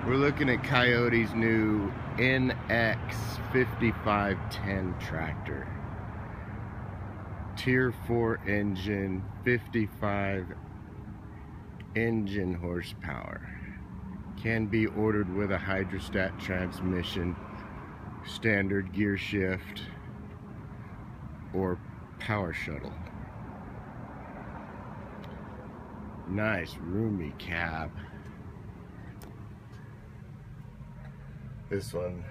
We're looking at Kiot's new NX5510 tractor. Tier 4 engine, 55 engine horsepower. Can be ordered with a hydrostat transmission, standard gear shift, or power shuttle. Nice roomy cab. This one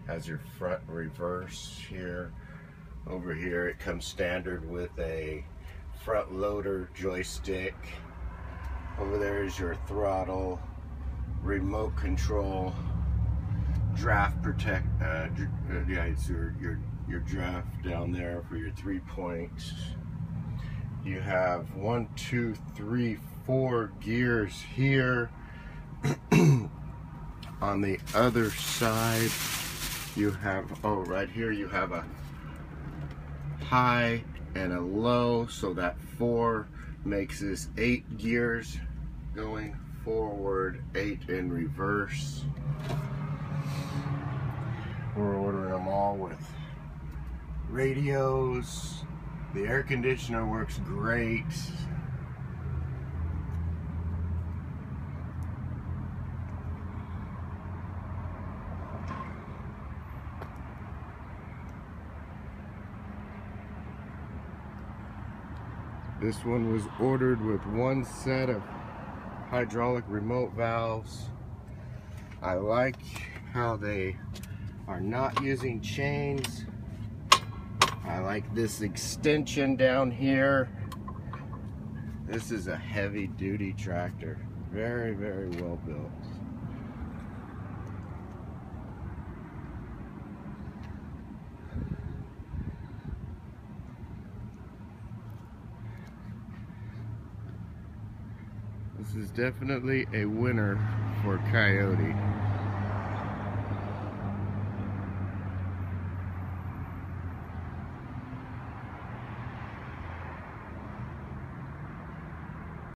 has your front reverse here. Over here it comes standard with a front loader joystick. Over there is your throttle, remote control, draft protect. Yeah, it's your draft down there for your 3 points. You have 1, 2, 3, 4 gears here. On the other side, you have, right here you have a high and a low, so that 4 makes this 8 gears going forward, 8 in reverse. We're ordering them all with radios. The air conditioner works great. This one was ordered with 1 set of hydraulic remote valves. I like how they are not using chains. I like this extension down here. This is a heavy duty tractor. Very, very well built. This is definitely a winner for Kioti.